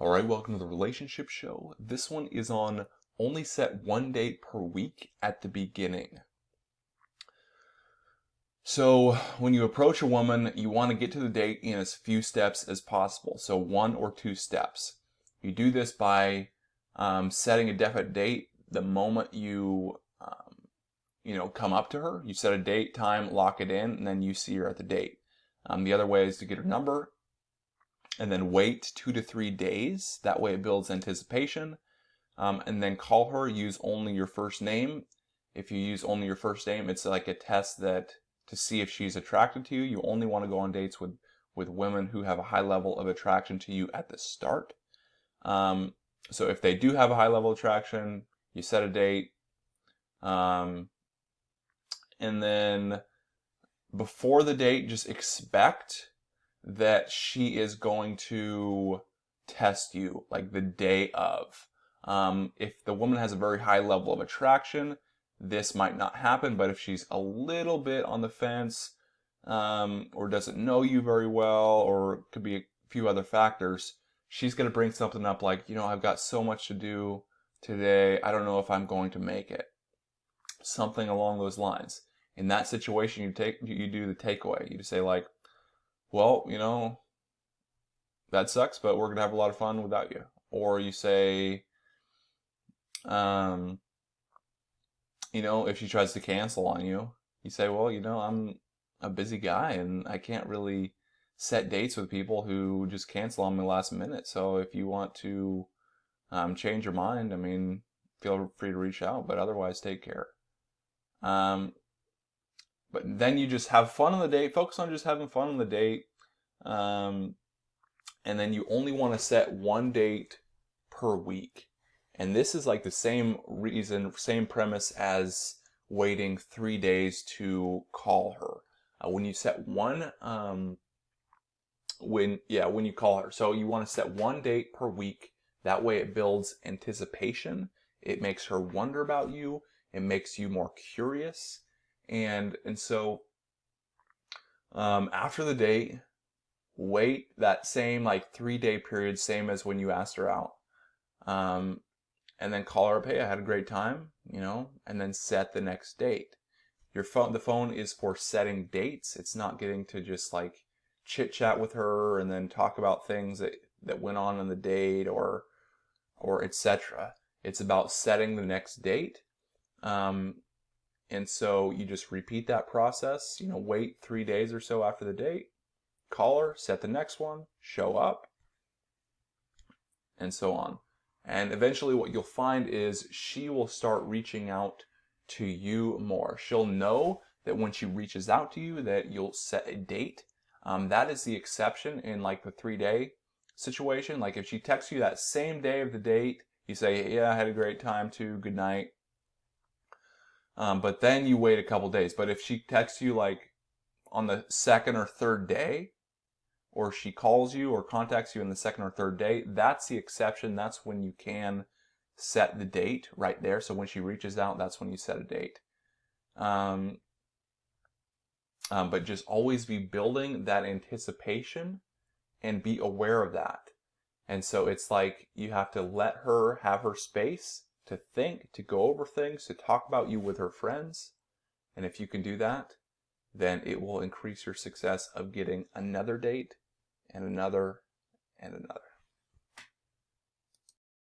All right, welcome to the relationship show. This one is on only set one date per week at the beginning. So when you approach a woman, you want to get to the date in as few steps as possible. So 1 or 2 steps. You do this by setting a definite date the moment you come up to her. You set a date, time, lock it in, and then you see her at the date. The other way is to get her number and then wait 2 to 3 days. That way it builds anticipation. And then call her, use only your first name. If you use only your first name, it's like a test that to see if she's attracted to you. You only want to go on dates with women who have a high level of attraction to you at the start. So if they do have a high level of attraction, you set a date. And then before the date, just expect that she is going to test you like the day of. If the woman has a very high level of attraction, this might not happen, but if she's a little bit on the fence, or doesn't know you very well, or could be a few other factors, she's going to bring something up like, I've got so much to do today, I don't know if I'm going to make it. Something along those lines. In that situation, you do the takeaway. You just say like, well, that sucks, but we're going to have a lot of fun without you. Or you say, if she tries to cancel on you, you say, well, I'm a busy guy and I can't really set dates with people who just cancel on me last minute. So if you want to change your mind, feel free to reach out, but otherwise take care. But then you just have fun on the date, focus on just having fun on the date. And then you only want to set one date per week. And this is like the same reason, same premise as waiting 3 days to call her. When you set one, when you call her. So you want to set one date per week. That way it builds anticipation. It makes her wonder about you. It makes you more curious. And so after the date, wait that same like 3-day period, same as when you asked her out. And then call her up, hey, I had a great time, and then set the next date. The phone is for setting dates. It's not getting to just like chit chat with her and then talk about things that went on the date or etc. It's about setting the next date. And so you just repeat that process, wait 3 days or so after the date, call her, set the next one, show up, and so on. And eventually what you'll find is she will start reaching out to you more. She'll know that when she reaches out to you that you'll set a date. That is the exception in like the 3-day situation. Like if she texts you that same day of the date, you say, yeah, I had a great time too, good night. But then you wait a couple days. But if she texts you like on the 2nd or 3rd day, or she calls you or contacts you on the 2nd or 3rd day, that's the exception. That's when you can set the date right there. So when she reaches out, that's when you set a date. But just always be building that anticipation and be aware of that. And so it's like you have to let her have her space to think, to go over things, to talk about you with her friends. And if you can do that, then it will increase your success of getting another date and another and another.